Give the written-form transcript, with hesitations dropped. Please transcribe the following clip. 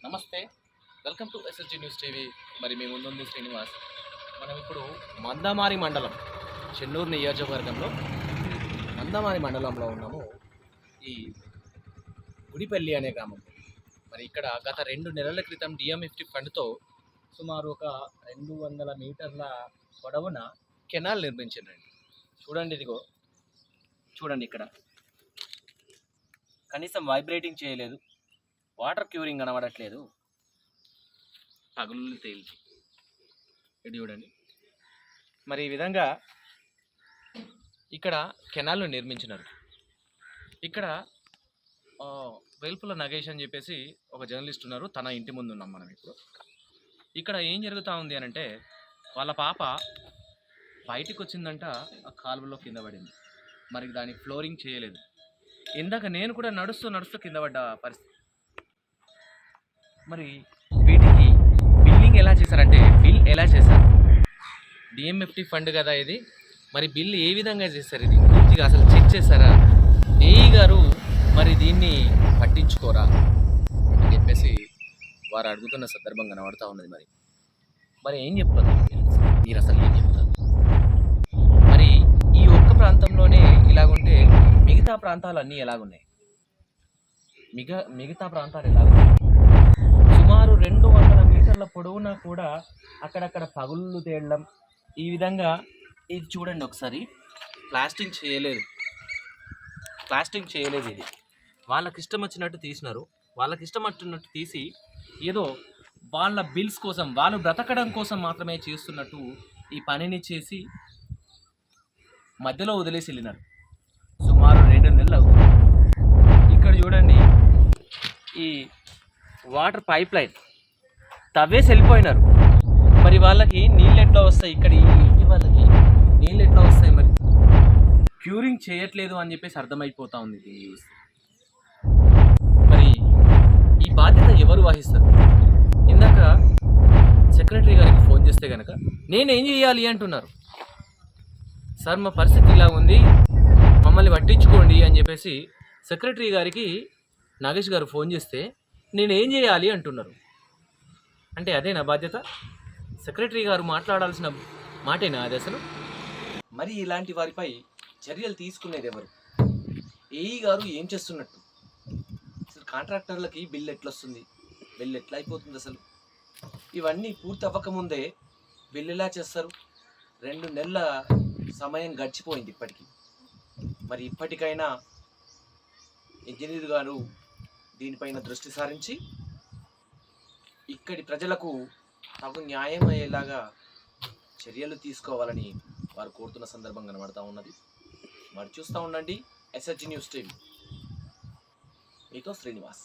నమస్తే, welcome to SSG news TV. మరి మీ ముందుంది శ్రీనివాస్. మనం ఇప్పుడు మందమారి మండలం, చెన్నూరు నియోజకవర్గంలో మందమారి మండలంలో ఉన్నాము. ఈ గుడిపల్లి అనే గ్రామం. మరి ఇక్కడ గత 2 నెలల క్రితం డిఎంఎఫ్టి ఫండ్తో సుమారు ఒక 200 మీటర్ల పొడవున కెనాల్ నిర్మించారండి. చూడండి, ఇదిగో చూడండి, ఇక్కడ కనీసం వైబ్రేటింగ్ చేయలేదు, వాటర్ క్యూరింగ్ కనబడట్లేదు, పగులు తేలిచి ఇది చూడండి. మరి ఈ విధంగా ఇక్కడ కెనాల్ను నిర్మించినారు. ఇక్కడ వేల్పుల నగేష్ అని చెప్పేసి ఒక జర్నలిస్ట్ ఉన్నారు, తన ఇంటి ముందు ఉన్నాం మనం ఇప్పుడు. ఇక్కడ ఏం జరుగుతూ ఉంది అని అంటే, వాళ్ళ పాప బయటికి వచ్చిందంట, ఆ కాలువలో కింద పడింది. మరి దానికి ఫ్లోరింగ్ చేయలేదు. ఇందాక నేను కూడా నడుస్తూ కింద పడ్డ పరిస్థితి. మరి వీటికి బిల్లింగ్ ఎలా చేశారంటే, బిల్ ఎలా చేశారు? డిఎంఎఫ్టి ఫండ్ కదా ఇది, మరి బిల్ ఏ విధంగా చేశారు? ఇది పూర్తిగా అసలు చెక్ చేశారా? ఏఈ గారు మరి దీన్ని పట్టించుకోరా అని చెప్పేసి వారు అడుగుతున్న సందర్భం కనబడుతూ ఉన్నది. మరి ఏం చెప్తారు మీరు అసలు ఏం చెప్తారు? మరి ఈ ఒక్క ప్రాంతంలోనే ఇలాగుంటే మిగతా ప్రాంతాలు అన్నీ ఎలాగున్నాయి? మిగతా ప్రాంతాలు ఎలాగున్నాయి? సుమారు 200 మీటర్ల పొడవునా కూడా అక్కడక్కడ పగుళ్ళు తేలడం, ఈ విధంగా. ఇది చూడండి ఒకసారి, ప్లాస్టింగ్ చేయలేదు. ఇది వాళ్ళకి ఇష్టం వచ్చినట్టు తీసినారు. వాళ్ళకి ఇష్టం వచ్చినట్టు తీసి ఏదో వాళ్ళ బిల్స్ కోసం, వాళ్ళు బ్రతకడం కోసం మాత్రమే చేస్తున్నట్టు ఈ పనిని చేసి మధ్యలో వదిలేసి వెళ్ళినారు. సుమారు 2 నెలలు అవుతుంది. ఇక్కడ చూడండి, ఈ వాటర్ పైప్ లైన్ తవ్వేసి వెళ్ళిపోయినారు. మరి వాళ్ళకి నీళ్ళు ఎట్లా వస్తాయి? ఇక్కడ ఈ ఇంటి వాళ్ళకి నీళ్ళు ఎట్లా వస్తాయి? మరి క్యూరింగ్ చేయట్లేదు అని చెప్పేసి అర్థమైపోతా ఉంది దీన్ని చూస్తే. మరి ఈ బాధ్యత ఎవరు వహిస్తారు? ఇందాక సెక్రటరీ గారికి ఫోన్ చేస్తే కనుక నేనేం చేయాలి అంటున్నారు. సార్, మా పరిస్థితి ఇలా ఉంది, మమ్మల్ని పట్టించుకోండి అని చెప్పేసి సెక్రటరీ గారికి నాగేష్ గారు ఫోన్ చేస్తే నేనేం చేయాలి అంటున్నారు. అంటే అదే నా బాధ్యత? సెక్రటరీ గారు మాట్లాడాల్సిన మాటేనా అది అసలు? మరి ఇలాంటి వారిపై చర్యలు తీసుకునేది ఎవరు? ఏఈ గారు ఏం చేస్తున్నట్టు? అసలు కాంట్రాక్టర్లకి బిల్ ఎట్లా వస్తుంది? బిల్ ఎట్లా అయిపోతుంది? అసలు ఇవన్నీ పూర్తి అవ్వకముందే బిల్ ఎలా చేస్తారు? 2 నెలల సమయం గడిచిపోయింది ఇప్పటికీ. మరి ఇప్పటికైనా ఇంజనీర్ గారు దీనిపైన దృష్టి సారించి ఇక్కడి ప్రజలకు తగు న్యాయం అయ్యేలాగా చర్యలు తీసుకోవాలని వారు కోరుతున్న సందర్భం కనబడతా ఉన్నది. మరి చూస్తూ ఉండండి ఎస్ఎస్జి న్యూస్ టీవీ. మీతో శ్రీనివాస్.